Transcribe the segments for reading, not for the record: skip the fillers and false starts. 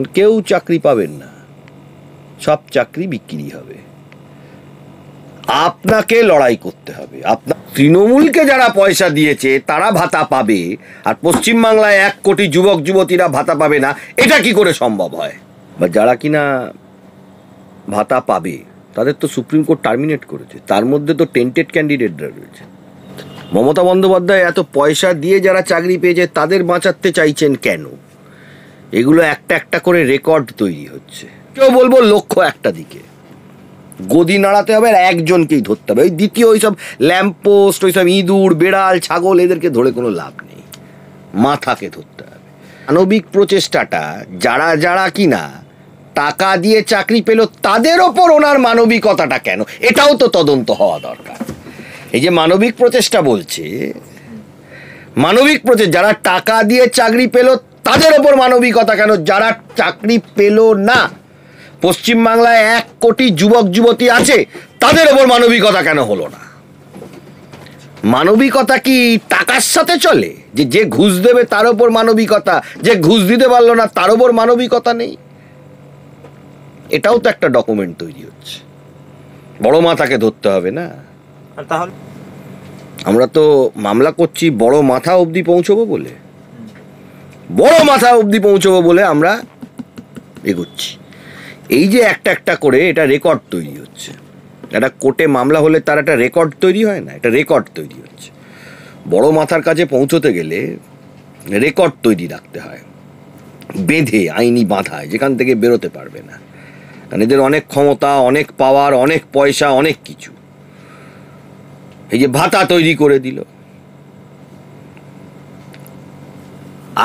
কারণ কেউ চাকরি পাবেন না, সব চাকরি বিক্রি হবে। আপনাকে লড়াই করতে হবে। আপনার তৃণমূলকে যারা পয়সা দিয়েছে তারা ভাতা পাবে, আর পশ্চিমবাংলায় 1 কোটি যুবক যুবতীরা ভাতা পাবে না, এটা কি করে সম্ভব হয়? বা যারা কিনা ভাতা পাবে তাদের তো সুপ্রিম কোর্ট টার্মিনেট করেছে, তার মধ্যে তো টেন্টেড ক্যান্ডিডেটরা রয়েছে। মমতা বন্দ্যোপাধ্যায় এত পয়সা দিয়ে যারা চাকরি পেয়েছে তাদের বাঁচাতে চাইছেন কেন? এগুলো একটা একটা করে রেকর্ড তৈরি হচ্ছে। কেউ বলবো লক্ষ্য একটা দিকে, গদি নাড়াতে হবে আর একজনকেই ধরতে হবে। ওই দ্বিতীয় ওইসব ল্যাম্পপোস্ট, ওইসব ইঁদুর বেড়াল ছাগল এদেরকে ধরে কোনো লাভ নেই, মাথাকে ধরতে হবে। মানবিক প্রচেষ্টাটা যারা যারা কিনা টাকা দিয়ে চাকরি পেল তাদের ওপর ওনার মানবিকতাটা কেন, এটাও তো তদন্ত হওয়া দরকার। এই যে মানবিক প্রচেষ্টা বলছে, মানবিক প্রচেষ্টা যারা টাকা দিয়ে চাকরি পেল তাদের ওপর মানবিকতা কেন, যারা চাকরি পেল না, পশ্চিমবাংলায় 1 কোটি যুবক যুবতী আছে তাদের ওপর মানবিকতা কেন হলো না? মানবিকতা কি টাকার সাথে চলে? যে ঘুষ দেবে তার ওপর মানবিকতা, যে ঘুষ দিতে পারলো না তার ওপর মানবিকতা নেই? এটাও তো একটা ডকুমেন্ট তৈরি হচ্ছে, বড় মাথাকে ধরতে হবে না? তাহলে আমরা তো মামলা করছি বড় মাথা অবধি পৌঁছবো বলে, বড় মাথা অবধি পৌঁছবো বলে আমরা এগোচ্ছি। এই যে একটা একটা করে এটা রেকর্ড তৈরি হচ্ছে। একটা কোর্টে মামলা হলে তার একটা রেকর্ড তৈরি হয় না, এটা রেকর্ড তৈরি হচ্ছে। বড় মাথার কাছে পৌঁছতে গেলে রেকর্ড তৈরি রাখতে হয়, বেঁধে আইনি বাঁধায়, যেখান থেকে বেরোতে পারবে না। কারণ এদের অনেক ক্ষমতা, অনেক পাওয়ার, অনেক পয়সা, অনেক কিছু। এই যে ভাতা তৈরি করে দিল,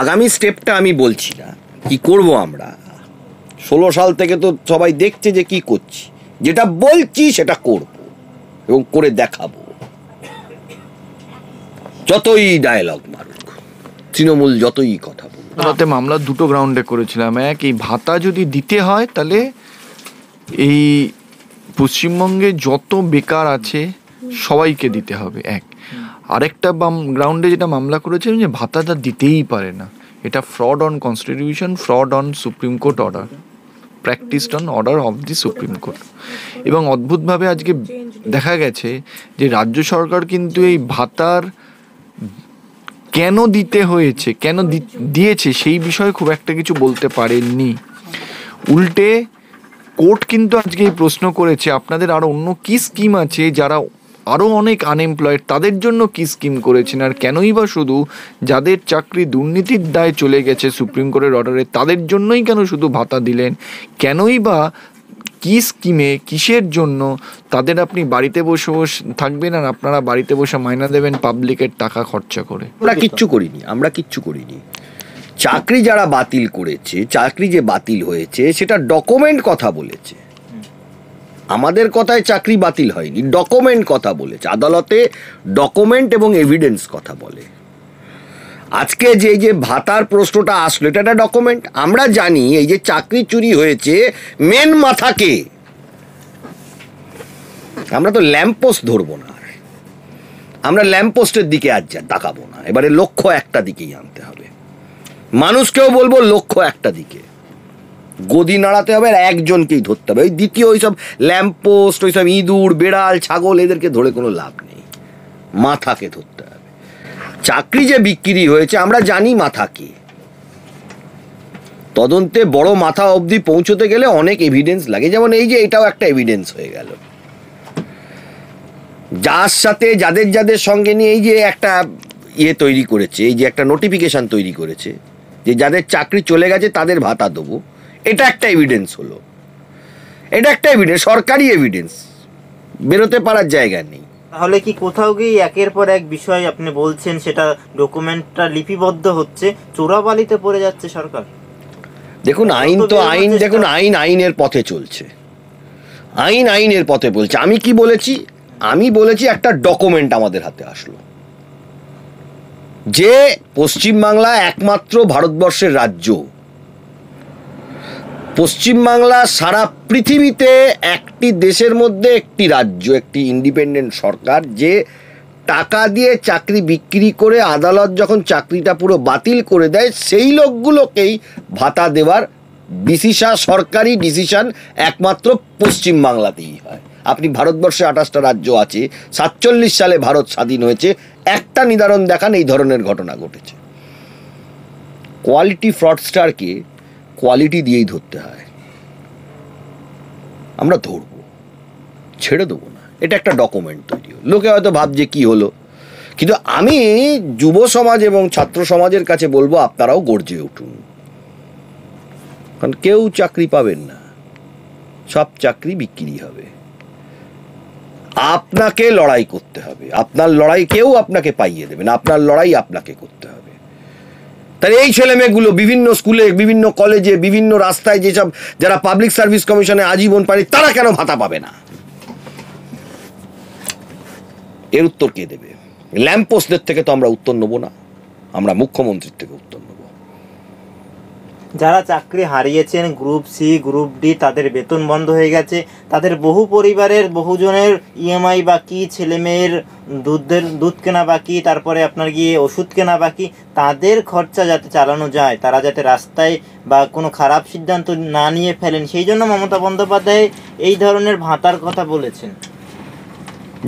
আগামী স্টেপটা আমি বলছি না কি করব আমরা। 16 সাল থেকে তো সবাই দেখছে যে কি করছি, যেটা বলছি সেটা করব এবং করে দেখাবো, যতই ডায়লগ মারুক, তৃণমূল যতই কথা বলুক। রাতে মামলা 2টো গ্রাউন্ডে করেছিলাম। এক, এই ভাতা যদি দিতে হয় তাহলে এই পশ্চিমবঙ্গে যত বেকার আছে সবাইকে দিতে হবে, এক। আরেকটা গ্রাউন্ডে যেটা মামলা করেছিলাম যে ভাতাটা দিতেই পারে না, এটা fraud on constitution, fraud on supreme court order, practised on order of the supreme court. এবং অদ্ভুতভাবে আজকে দেখা গেছে যে রাজ্য সরকার কিন্তু এই ভাতার কেন দিতে হয়েছে, কেন দিয়েছে সেই বিষয়ে খুব একটা কিছু বলতে পারেননি। উল্টে কোর্ট কিন্তু আজকে এই প্রশ্ন করেছে আপনাদের আরও অন্য কী স্কিম আছে, যারা আরও অনেক আনএমপ্লয়েড তাদের জন্য কী স্কিম করেছেন, আর কেনই বা শুধু যাদের চাকরি দুর্নীতির দায়ে চলে গেছে সুপ্রিম কোর্টের অর্ডারে তাদের জন্যই কেন শুধু ভাতা দিলেন, কেনই বা কী স্কিমে কিসের জন্য তাদের আপনি বাড়িতে বসে বসে থাকবেন আর আপনারা বাড়িতে বসে মাইনা দেবেন পাবলিকের টাকা খরচা করে। আমরা কিচ্ছু করিনি। চাকরি যারা বাতিল করেছে, চাকরি যে বাতিল হয়েছে সেটা ডকুমেন্ট কথা বলেছে, আমাদের কথায় চাকরি বাতিল হয়নি, ডকুমেন্ট কথা বলেছে। আদালতে ডকুমেন্ট এবং এভিডেন্স কথা বলে। আজকে যে ভাতার প্রশ্নটা আসলো এটা একটা ডকুমেন্ট। আমরা জানি এই যে চাকরি চুরি হয়েছে মেন মাথাকে, আমরা তো ল্যাম্পপোস্ট ধরবো না, আমরা ল্যাম্পপোস্টের দিকে আজ তাকাবো না। এবারে লক্ষ্য একটা দিকেই আনতে হবে, মানুষকেও বলবো লক্ষ্য একটা দিকে, গদি নাড়াতে হবে আর একজনকেই ধরতে হবে। ওই দ্বিতীয় ওইসব ল্যাম্পপোস্ট, ওইসব ইঁদুর বেড়াল ছাগল এদেরকে ধরে কোনো লাভ নেই, মাথাকে ধরতে হবে। চাকরি যে বিক্রি হয়েছে আমরা জানি মাথা কি, তদন্তে বড় মাথা অবধি পৌঁছতে গেলে অনেক এভিডেন্স লাগে। যেমন এই যে এটাও একটা এভিডেন্স হয়ে গেল, যার সাথে যাদের যাদের সঙ্গে নিয়ে এই যে একটা তৈরি করেছে, এই যে একটা নোটিফিকেশন তৈরি করেছে যে যাদের চাকরি চলে গেছে তাদের ভাতা দেবো, এটা একটা এভিডেন্স হলো। এটা একটা এভিডেন্স, সরকারি এভিডেন্স, বেরোতে পারার জায়গা নেই। তাহলে কি কোথাও গিয়ে একের পর এক বিষয় আপনি বলছেন সেটা ডকুমেন্টটা লিপিবদ্ধ হচ্ছে, চোরাবালিতে পড়ে যাচ্ছে সরকার? দেখুন আইন তো আইন, দেখুন আইনের পথে চলছে, আইনের পথে বলছে। আমি কি বলেছি? আমি বলেছি একটা ডকুমেন্ট আমাদের হাতে আসলো যে পশ্চিমবাংলা একমাত্র ভারতবর্ষের রাজ্য, পশ্চিমবাংলা সারা পৃথিবীতে একটি দেশের মধ্যে একটি রাজ্য, একটি ইন্ডিপেন্ডেন্ট সরকার যে টাকা দিয়ে চাকরি বিক্রি করে আদালত যখন চাকরিটা পুরো বাতিল করে দেয় সেই লোকগুলোকেই ভাতা দেওয়ার ডিসিশন, সরকারি ডিসিশন একমাত্র পশ্চিমবাংলাতেই হয়। আপনি ভারতবর্ষে 28টা রাজ্য আছে, 47 সালে ভারত স্বাধীন হয়েছে, একটা নিদারণ দেখান এই ধরনের ঘটনা ঘটেছে। কোয়ালিটি ফ্রডস্টারকে কোয়ালিটি দিয়েই ধরতে হয়। আমরা ধরবো, ছেড়ে দেবো না। এটা একটা ডকুমেন্ট তৈরি হলো, লোকে হয়তো ভাবছে কি হলো, কিন্তু আমি যুব সমাজ এবং ছাত্র সমাজের কাছে বলবো আপনারাও গর্জে উঠুন, কারণ কেউ চাকরি পাবেন না, সব চাকরি বিক্রি হবে। আপনাকে লড়াই করতে হবে, আপনার লড়াই কেউ আপনাকে পাইয়ে দেবে না, আপনার লড়াই আপনাকে করতে হবে। তাই এই ছেলে মেয়েগুলো বিভিন্ন স্কুলে, বিভিন্ন কলেজে, বিভিন্ন রাস্তায় যেসব যারা পাবলিক সার্ভিস কমিশনে আজীবন পারে, তারা কেন ভাতা পাবে না? এর উত্তর কে দেবে? ল্যাম্পপোস্টদের থেকে তো আমরা উত্তর নেবো না, আমরা মুখ্যমন্ত্রীর থেকে উত্তর নেব। যারা চাকরি হারিয়েছেন গ্রুপ সি, গ্রুপ ডি, তাদের বেতন বন্ধ হয়ে গেছে, তাদের বহু পরিবারের বহুজনের ইএমআই বাকি, ছেলে মেয়ের দুধ কেনা বাকি, তারপরে আপনার গিয়ে ওষুধ কেনা বাকি, তাদের খরচা যাতে চালানো যায়, তারা যাতে রাস্তায় বা কোনো খারাপ সিদ্ধান্ত না নিয়ে ফেলেন, সেই জন্য মমতা বন্দ্যোপাধ্যায় এই ধরনের ভাতার কথা বলেছেন।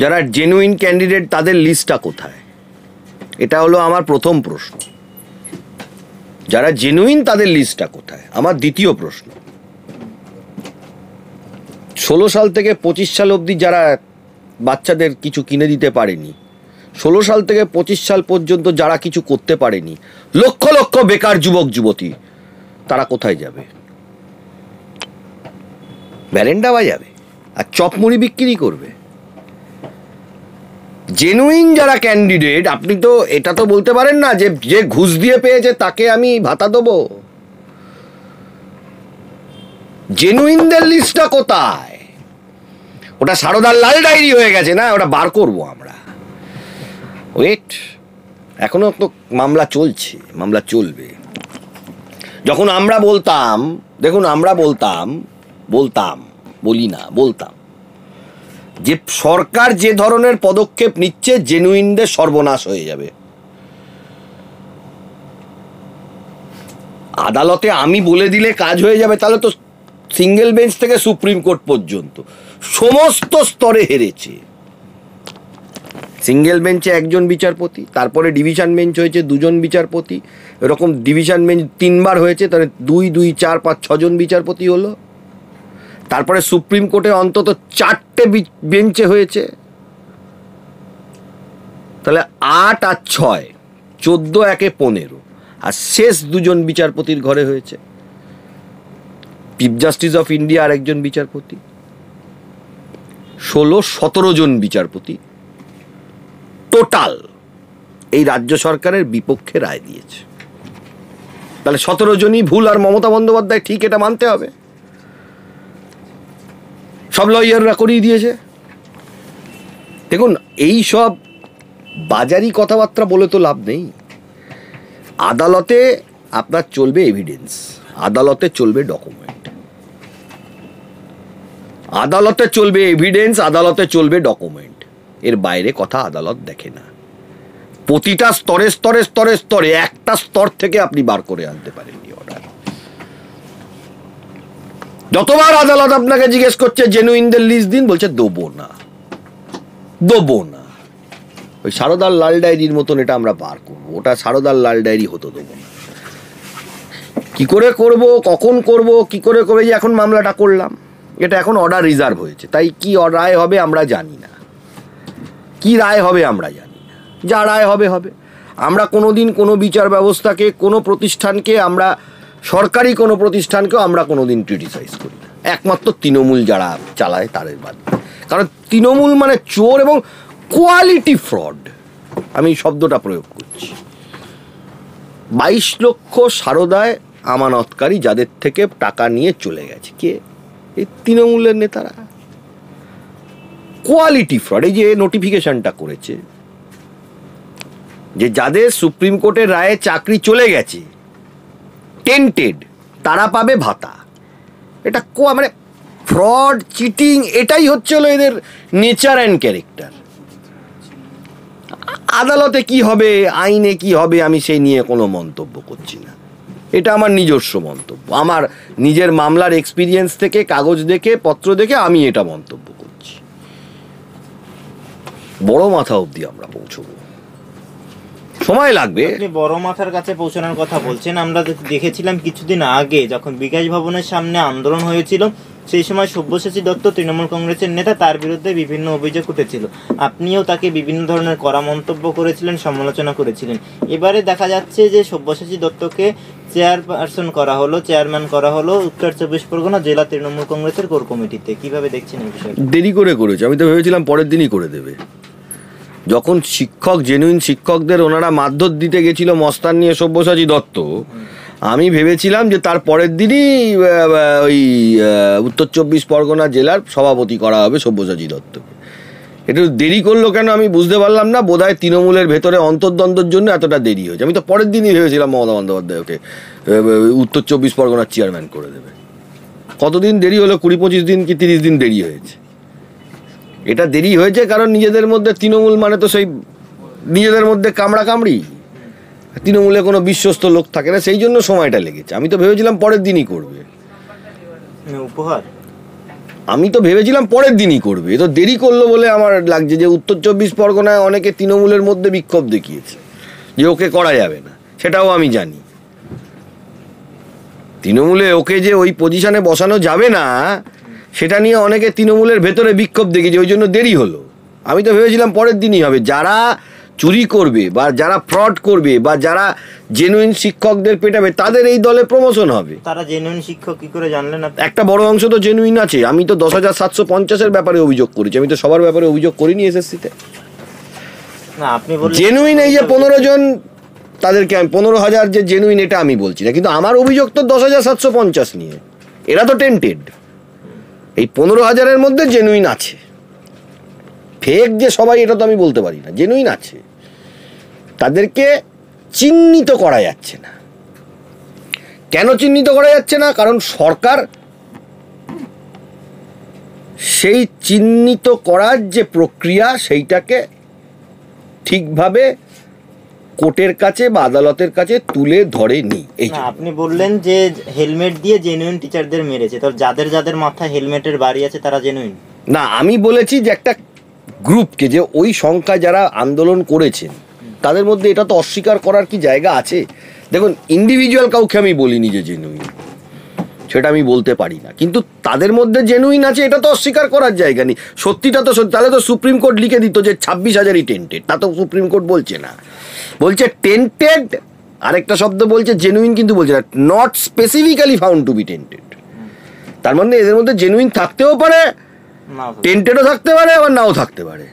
যারা জেনুইন ক্যান্ডিডেট তাদের লিস্টটা কোথায়? এটা হলো আমার প্রথম প্রশ্ন। যারা জেনুইন তাদের লিস্টটা কোথায়? আমার দ্বিতীয় প্রশ্ন, 16 সাল থেকে 25 সাল অবধি যারা বাচ্চাদের কিছু কিনে দিতে পারেনি, 16 সাল থেকে 25 সাল পর্যন্ত যারা কিছু করতে পারেনি, লক্ষ লক্ষ বেকার যুবক যুবতী, তারা কোথায় যাবে? ভ্যালেন্ডা বাজাবে আর চপমুড়ি বিক্রি করবে? জেনুইন যারা ক্যান্ডিডেট, আপনি তো এটা তো বলতে পারেন না যে যে ঘুষ দিয়ে পেয়েছে তাকে আমি ভাতা দেবো। জেনুইনদের লিস্টটা কোথায়? ওটা সারদার লাল ডায়েরি হয়ে গেছে না, ওটা বার করবো আমরা। ওয়েট, এখনো তো মামলা চলছে, মামলা চলবে। যখন আমরা বলতাম, দেখুন আমরা বলতাম যে সরকার যে ধরনের পদক্ষেপ নিচ্ছে, জেনুইনদের সর্বনাশ হয়ে যাবে। আদালতে আমি বলে দিলে কাজ হয়ে যাবে, তাহলে তো সিঙ্গেল বেঞ্চ থেকে সুপ্রিম কোর্ট পর্যন্ত সমস্ত স্তরে হেরেছে। সিঙ্গেল বেঞ্চে একজন বিচারপতি, তারপরে ডিভিশন বেঞ্চ হয়েছে 2 জন বিচারপতি, এরকম ডিভিশন বেঞ্চ 3 বার হয়েছে, তাহলে 2, 2, 4, 5, 6 জন বিচারপতি হলো। তারপরে সুপ্রিম কোর্টে অন্তত 4টে বেঞ্চে হয়েছে, তাহলে 8 আর 6, 14, 1 15, আর শেষ 2 জন বিচারপতির ঘরে হয়েছে। চিফ জাস্টিস অফ ইন্ডিয়া আর একজন বিচারপতি, 16-17 জন বিচারপতি টোটাল এই রাজ্য সরকারের বিপক্ষে রায় দিয়েছে। তাহলে 17 জনই ভুল আর মমতা বন্দ্যোপাধ্যায় ঠিক, এটা মানতে হবে। সব লয়াররা করিয়ে দিয়েছে। দেখুন, এই সব বাজারি কথাবার্তা বলে তো লাভ নেই। আদালতে আপনার চলবে এভিডেন্স, আদালতে চলবে ডকুমেন্ট, আদালতে চলবে এভিডেন্স, আদালতে চলবে ডকুমেন্ট। এর বাইরে কথা আদালত দেখে না। প্রতিটা স্তরে স্তরে স্তরে স্তরে একটা স্তর থেকে আপনি বার করে আনতে পারেননি অর্ডার। যতবার আদালত আপনাকে জিজ্ঞেস করছে জেনুইনদের লিস্ট দিন, বলছে দেবো না। ওই সারদার লাল ডায়েরির মতন এটা আমরা বার করবো, ওটা সারদার লাল ডায়েরি হতো, দেবো না। কি করে করব, কখন করব, কি করে করে যে এখন মামলাটা করলাম, এটা এখন অর্ডার রিজার্ভ হয়েছে, তাই কি রায় হবে আমরা জানি না, কি রায় হবে আমরা জানি না। যা রায় হবে হবে। আমরা কোনোদিন কোনো বিচার ব্যবস্থাকে, কোনো প্রতিষ্ঠানকে, আমরা সরকারি কোনো প্রতিষ্ঠানকেও আমরা কোনোদিন ক্রিটিসাইজ করি না, একমাত্র তৃণমূল যারা চালায় তাদের বাদ। কারণ তৃণমূল মানে চোর এবং কোয়ালিটি ফ্রড, আমি শব্দটা প্রয়োগ করছি। 22 লক্ষ সারদায় আমানতকারী যাদের থেকে টাকা নিয়ে চলে গেছে, কে? এই তৃণমূলের নেতারা। Quality fraud. এই যে নোটিফিকেশনটা করেছে যে যাদের সুপ্রিম কোর্টের রায়ে চাকরি চলে গেছে, টেন্টেড, তারা পাবে ভাতা। এটা মানে ফ্রড, চিটিং, এটাই হচ্ছে হলো এদের নেচার অ্যান্ড ক্যারেক্টার। আদালতে কি হবে, আইনে কি হবে, আমি সেই নিয়ে কোনো মন্তব্য করছি না। এটা আমার নিজস্ব মন্তব্য, আমার নিজের মামলার এক্সপিরিয়েন্স থেকে, কাগজ দেখে, পত্র দেখে আমি এটা মন্তব্য করছি। বড় মাথা অবধি আমরা পৌঁছবো, সময় লাগবে। আপনি বড় মাথার কাছে পৌঁছানোর কথা বলছেন। আমরা দেখেছিলাম কিছুদিন আগে যখন বিকাশ ভবনের সামনে আন্দোলন হয়েছিল, সেই সময় সব্যসাচী দত্ত তৃণমূল কংগ্রেসের নেতা, তার বিরুদ্ধে বিভিন্ন অভিযোগ উঠেছিল। আপনিও তাকে বিভিন্ন ধরনের কড়া মন্তব্য করেছিলেন, সমালোচনা করেছিলেন। এবারে দেখা যাচ্ছে যে সব্যসাচী দত্তকে চেয়ারপারসন করা হলো, চেয়ারম্যান করা হলো উত্তর 24 পরগনা জেলা তৃণমূল কংগ্রেসের কোর কমিটিতে। কিভাবে দেখছেন এই বিষয়টা? দেরি করে করেছে, আমি তো ভেবেছিলাম পরের দিনই করে দেবে। যখন শিক্ষক, জেনুইন শিক্ষকদের ওনারা মারধর দিতে গেছিল মস্তান নিয়ে সব্যসাচী দত্ত, আমি ভেবেছিলাম যে তার পরের দিনই ওই উত্তর 24 পরগনা জেলার সভাপতি করা হবে সব্যসাচী দত্তকে। একটু দেরি করলো কেন আমি বুঝতে পারলাম না। বোধহয় তৃণমূলের ভেতরে অন্তর্দ্বন্দ্বের জন্য এতটা দেরি হয়েছে। আমি তো পরের দিনই ভেবেছিলাম মমতা বন্দ্যোপাধ্যায়কে উত্তর 24 পরগনার চেয়ারম্যান করে দেবে। কতদিন দেরি হলো? 20-25 দিন কি 30 দিন দেরি হয়েছে। এটা দেরি হয়েছে কারণ নিজেদের মধ্যে তৃণমূল মানে তো সেই নিজেদের মধ্যে কামড়াকামড়ি, তৃণমূলে কোনো বিশ্বস্ত লোক থাকে না, সেই জন্য সময়টা লেগেছে। আমি তো ভেবেছিলাম পরের দিনই করবে। উপহার আমি তো ভেবেছিলাম পরের দিনই করবে। এ তো দেরি করলো বলে আমার লাগছে যে উত্তর 24 পরগনায় অনেকে তৃণমূলের মধ্যে বিক্ষোভ দেখিয়েছে যে ওকে করা যাবে না, সেটাও আমি জানি। তৃণমূলে ওকে যে ওই পজিশনে বসানো যাবে না সেটা নিয়ে অনেকে তৃণমূলের ভেতরে বিক্ষোভ দেখিয়েছে, ওই জন্য দেরি হলো। আমি তো ভেবেছিলাম পরের দিনই হবে। যারা চুরি করবে বা যারা ফ্রড করবে বা যারা জেনুইন শিক্ষকদের পেটাবে তাদের এই দলে প্রমোশন হবে। তারা জেনুইন শিক্ষক কি করে জানলেন আপনি? একটা বড় অংশ তো জেনুইন আছে। আমি তো 10,750-এর ব্যাপারে অভিযোগ করেছি, আমি তো সবার ব্যাপারে অভিযোগ করিনি এসএসসিতে। না, আপনি বললেন জেনুইন এই যে 15 জন, তাদেরকে আমি 15,000 যে জেনুইন এটা আমি বলছি না, কিন্তু আমার অভিযোগ তো 10,750 নিয়ে। এরা তো টেন্টেড। এই 15,000-এর মধ্যে জেনুইন আছে, ফেক যে সবাই এটা তো আমি বলতে পারি না, জেনুইন আছে। তাদেরকে চিহ্নিত করা যাচ্ছে না। কেন চিহ্নিত করা যাচ্ছে না? কারণ সরকার সেই চিহ্নিত করার যে প্রক্রিয়া সেইটাকে ঠিকভাবে কোর্টের কাছে বা আদালতের কাছে তুলে ধরেনি। এই না, আপনি বললেন যে হেলমেট দিয়ে জেনুইন টিচারদের মেরেছে, তো যাদের যাদের মাথায় হেলমেটের বাড়ি আছে তারা জেনুইন না, আমি বলেছি যে একটা গ্রুপকে, যে ওই সংখ্যা যারা আন্দোলন করেছেন তাদের মধ্যে এটা তো অস্বীকার করার কি জায়গা আছে? দেখুন, ইন্ডিভিজুয়াল কাউকে আমি বলিনি যে জেনুইন, সেটা আমি বলতে পারি না, কিন্তু তাদের মধ্যে জেনুইন আছে এটা তো অস্বীকার করার জায়গা নেই। সত্যিটা তো সত্যি। তাহলে তো সুপ্রিম কোর্ট লিখে দিত যে 26,000-ই টেন্টেড। তা তো সুপ্রিম কোর্ট বলছে না, বলছে টেন্টেড, আরেকটা শব্দ বলছে জেনুইন, কিন্তু বলছে না not specifically found to be tainted. তার মানে এদের মধ্যে জেনুইন থাকতেও পারে, টেন্টেডও থাকতে পারে, আবার নাও থাকতে পারে।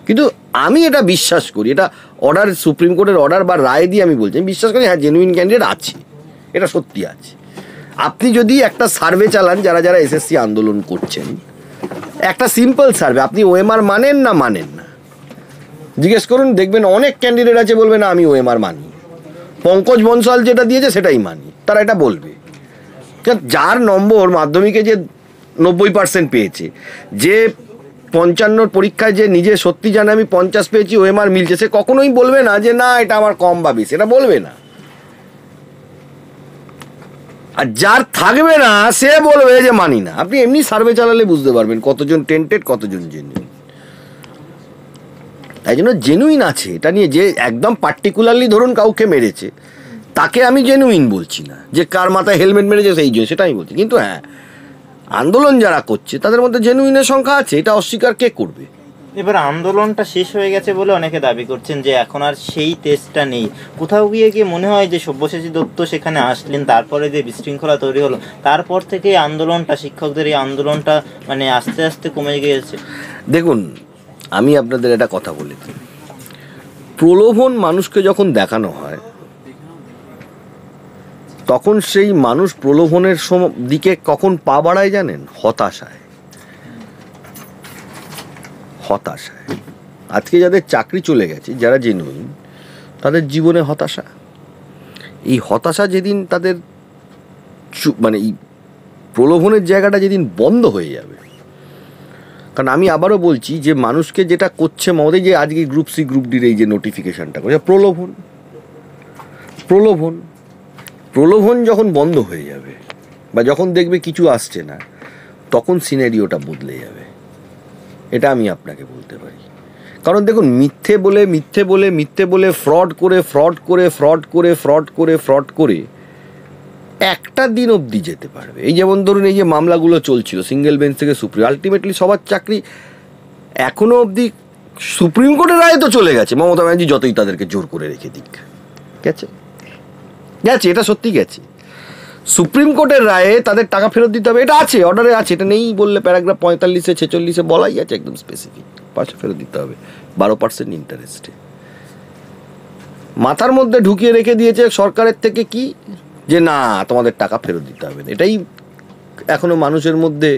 কিন্তু আমি এটা বিশ্বাস করি, এটা অর্ডার, সুপ্রিম কোর্টের অর্ডার বা রায় দিয়ে আমি বলছি, আমি বিশ্বাস করি হ্যাঁ জেনুইন ক্যান্ডিডেট আছে, এটা সত্যি আছে। আপনি যদি একটা সার্ভে চালান, যারা যারা এসএসসি আন্দোলন করছেন, একটা সিম্পল সার্ভে, আপনি ওএমআর মানেন না মানেন না জিজ্ঞেস করুন, দেখবেন অনেক ক্যান্ডিডেট আছে বলবে না আমি ওএমআর মানি, পঙ্কজ বনসাল যেটা দিয়েছে সেটাই মানি, তারা এটা বলবে। যার নম্বর মাধ্যমিকে যে 90% পেয়েছে, যে 55 পরীক্ষায় যে নিজে সত্যি জানে আমি 50 পেয়েছি, ওএমআর মিলছে, সে কখনোই বলবে না যে না এটা আমার কম বা বেশি, এটা বলবে না। আর যার থাকবে না সে বলবে যে মানি না। আপনি এমনি সার্ভে চালালে বুঝতে পারবেন কতজন টেন্টেড, কতজন জেনুইন। তাই জন্য জেনুইন আছে এটা নিয়ে, যে একদম পার্টিকুলারলি ধরুন কাউকে মেরেছে তাকে আমি জেনুইন বলছি না, যে কার মাথায় হেলমেট মেরেছে সেই জন্য, সেটা আমি বলছি। কিন্তু হ্যাঁ, আন্দোলন যারা করছে তাদের মধ্যে জেনুইনের সংখ্যা আছে, এটা অস্বীকার কে করবে? এবার আন্দোলনটা শেষ হয়ে গেছে বলে অনেকে দাবি করছেন যে এখন আর সেই টেস্টটা নেই। কোথাও গিয়ে গিয়ে মনে হয় যে সব্যসাচী দত্ত সেখানে আসলেন, তারপরে যে বিশৃঙ্খলা তৈরি হলো, তারপর থেকে আন্দোলনটা, শিক্ষকদের এই আন্দোলনটা মানে আস্তে আস্তে কমে গিয়েছে। দেখুন, আমি আপনাদের একটা কথা বলেছি, প্রলোভন মানুষকে যখন দেখানো হয় তখন সেই মানুষ প্রলোভনের দিকে কখন পা বাড়ায় জানেন? হতাশায়। হতাশায়। আজকে যাদের চাকরি চলে গেছে, যারা জেনুইন, তাদের জীবনে হতাশা। এই হতাশা যেদিন তাদের মানে এই প্রলোভনের জায়গাটা যেদিন বন্ধ হয়ে যাবে, কারণ আমি আবারও বলছি যে মানুষকে যেটা করছে মহোদয়, যে আজকে গ্রুপ সি গ্রুপ ডির এই যে নোটিফিকেশনটা করছে, প্রলোভন। প্রলোভন প্রলোভন যখন বন্ধ হয়ে যাবে বা যখন দেখবে কিছু আসছে না, তখন সিনারিওটা বদলে যাবে, এটা আমি আপনাকে বলতে পারি। কারণ দেখুন, মিথ্যে বলে ফ্রড করে একটা দিন অবধি যেতে পারবে। এই যেমন ধরুন, এই যে মামলাগুলো চলছিল সিঙ্গেল বেঞ্চ থেকে সুপ্রিম, আলটিমেটলি সবার চাকরি এখনো অবধি সুপ্রিম কোর্টের রায় তো চলে গেছে, মমতা ব্যানার্জি যতই তাদেরকে জোর করে রেখে দিক, গেছে, এটা সত্যি গেছে। সুপ্রিম কোর্টের রায়ে তাদের টাকা ফেরত দিতে হবে, এটা আছে, অর্ডারে আছে, এটা নেই বললে প্যারাগ্রাফ 45-46 বলাই আছে একদম স্পেসিফিক, পয়সা ফেরত দিতে হবে 12% ইন্টারেস্টে। মাথার মধ্যে ঢুকিয়ে রেখে দিয়েছে সরকারের থেকে কি, যে না তোমাদের টাকা ফেরত দিতে হবে না। এটাই এখনো মানুষের মধ্যে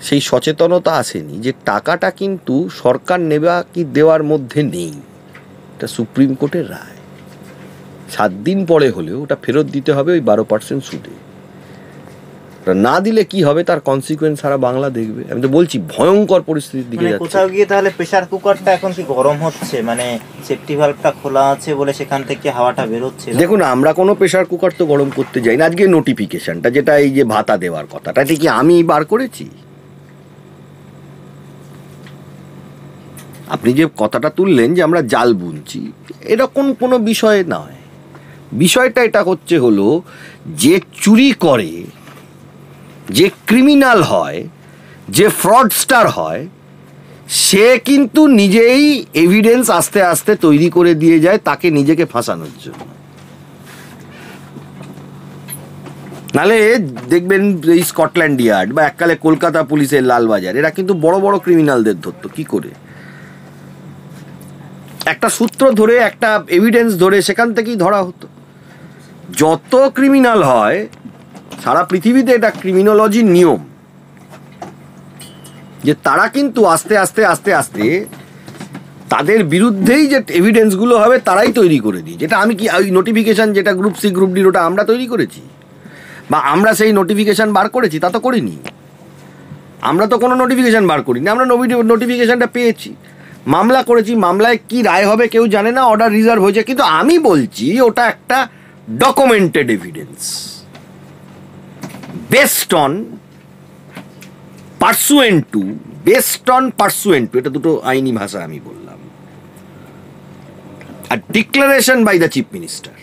সেই সচেতনতা আসেনি যে টাকাটা কিন্তু সরকার নেওয়া কি দেওয়ার মধ্যে নেই, এটা সুপ্রিম কোর্টের রায়। 7 দিন পরে হলেও ওটা ফেরত দিতে হবে ওই 12% সুদে। না দিলে কি হবে তার কনসিকুয়েন্স সারা বাংলা দেখবে। আমি তো বলছি ভয়ঙ্কর পরিস্থিতির দিকে যাচ্ছে। কোথাও গিয়ে তাহলে প্রেসার কুকারটা এখন কি গরম হচ্ছে, মানে সেফটি ভালভটা খোলা আছে বলে সেখান থেকে হাওয়াটা বেরোচ্ছে? দেখুন, আমরা কোনো প্রেসার কুকার তো গরম করতে যাই না। আজকে নোটিফিকেশনটা যেটা এই যে ভাতা দেওয়ার কথাটা, এটা কি আমি বার করেছি? আপনি যে কথাটা তুললেন যে আমরা জাল বুনছি, এরকম কোনো বিষয় নয়। বিষয়টা এটা হলো যে চুরি করে, যে ক্রিমিনাল হয়, যে ফ্রডস্টার হয়, সে কিন্তু নিজেই এভিডেন্স আস্তে আস্তে তৈরি করে দিয়ে যায় তাকে নিজেকে ফাঁসানোর জন্য। নালে দেখবেন এই স্কটল্যান্ড ইয়ার্ড বা এককালে কলকাতা পুলিশের লালবাজার, এরা কিন্তু বড় বড় ক্রিমিনালদের ধরতো কি করে, একটা সূত্র ধরে, একটা এভিডেন্স ধরে সেখান থেকেই ধরা হতো। যত ক্রিমিনাল হয় সারা পৃথিবীতে, এটা ক্রিমিনোলজির নিয়ম যে তারা কিন্তু আস্তে আস্তে আস্তে আস্তে তাদের বিরুদ্ধেই যে এভিডেন্সগুলো হবে তারাই তৈরি করে দিই। যেটা আমি কি ওই নোটিফিকেশন যেটা গ্রুপ সি গ্রুপ ডি, ওটা আমরা তৈরি করেছি বা আমরা সেই নোটিফিকেশন বার করেছি? তা তো করিনি। আমরা তো কোনো নোটিফিকেশন বার করিনি, আমরা নোটিফিকেশনটা পেয়েছি, মামলা করেছি, মামলায় কি রায় হবে কেউ জানে না, অর্ডার রিজার্ভ হয়েছে। কিন্তু আমি বলছি ওটা একটা documented evidence based on pursuant to, এটা দুটো আইনি ভাষা আমি বললাম, আর declaration by the chief minister.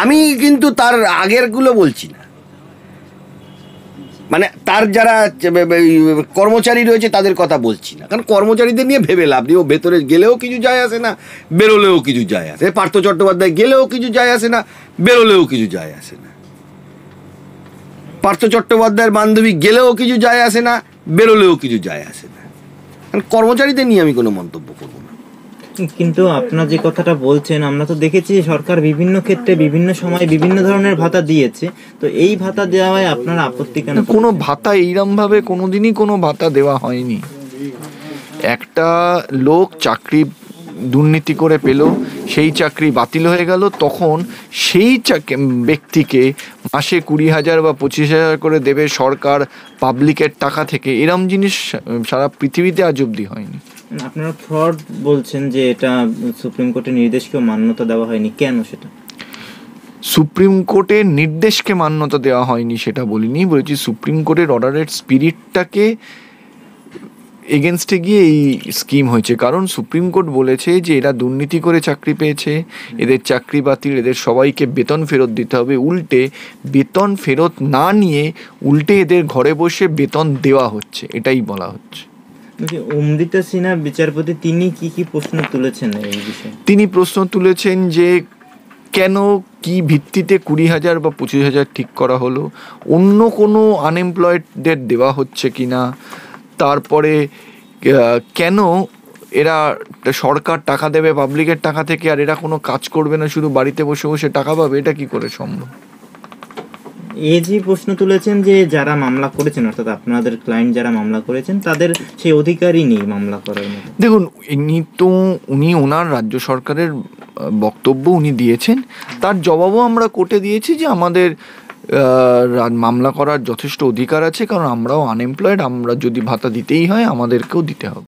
আমি কিন্তু তার আগের গুলো বলছি না, মানে তার যারা কর্মচারী রয়েছে তাদের কথা বলছি না, কারণ কর্মচারীদের নিয়ে ভেবে লাভ নেই। ও ভেতরে গেলেও কিছু যায় আসে না, বেরোলেও কিছু যায় আসে। পার্থ চট্টোপাধ্যায় গেলেও কিছু যায় আসে না, বেরোলেও কিছু যায় আসে না। পার্থ চট্টোপাধ্যায়ের বান্ধবী গেলেও কিছু যায় আসে না, বেরোলেও কিছু যায় আসে না। কারণ কর্মচারীদের নিয়ে আমি কোনো মন্তব্য করবো না। কিন্তু আপনার যে কথাটা বলছেন, আমরা তো দেখেছি সরকার বিভিন্ন ক্ষেত্রে বিভিন্ন সময় বিভিন্ন ধরনের ভাতা দিয়েছে, তো এই ভাতা দেওয়ায় আপনার আপত্তি কেন? কোনো ভাতা এইরকম ভাবে কোনোদিনই কোনো ভাতা দেওয়া হয়নি। একটা লোক চাকরি দুর্নীতি করে পেল, সেই চাকরি বাতিল হয়ে গেল, তখন সেই ব্যক্তিকে মাসে 20,000 বা 25,000 করে দেবে সরকার পাবলিকের টাকা থেকে। এরম জিনিস সারা পৃথিবীতে আজ অব্দি হয়নি। আপনারা ফ্রড বলছেন যে এটা সুপ্রিম কোর্টের নির্দেশকেও মান্যতা দেওয়া হয়নি, কেন সেটা? সুপ্রিম কোর্টের নির্দেশকে মান্যতা দেওয়া হয়নি সেটা বলিনি, বলেছি সুপ্রিম কোর্টের অর্ডারের স্পিরিটটাকে এগেনস্টে গিয়ে এই স্কিম হয়েছে। কারণ সুপ্রিম কোর্ট বলেছে যে এরা দুর্নীতি করে চাকরি পেয়েছে, এদের চাকরি বাতিল, এদের সবাইকে বেতন ফেরত দিতে হবে। উল্টে বেতন ফেরত না নিয়ে উল্টে এদের ঘরে বসে বেতন দেওয়া হচ্ছে, এটাই বলা হচ্ছে। অমৃতা সিনহা বিচারপতি, তিনি কি কি প্রশ্ন তুলেছেন এই বিষয়ে? তিনি প্রশ্ন তুলেছেন যে কেন, কি ভিত্তিতে 20,000 বা 25,000 ঠিক করা হলো, অন্য কোনো আনএমপ্লয়েডদের দেওয়া হচ্ছে কি না, তারপরে কেন এরা সরকার টাকা দেবে পাবলিকের টাকা থেকে আর এরা কোনো কাজ করবে না, শুধু বাড়িতে বসে বসে টাকা পাবে, এটা কি করে সম্ভব? এই যে প্রশ্ন তুলেছেন যে যারা মামলা করেছেন, অর্থাৎ আপনাদের ক্লায়েন্ট যারা মামলা করেছেন, তাদের সেই অধিকারই নেই মামলা করার মতো। দেখুন, উনি ওনার রাজ্য সরকারের বক্তব্য উনি দিয়েছেন, তার জবাবও আমরা কোর্টে দিয়েছি যে আমাদের মামলা করার যথেষ্ট অধিকার আছে, কারণ আমরাও আনএমপ্লয়েড, আমরা যদি ভাতা দিতেই হয় আমাদেরকেও দিতে হবে।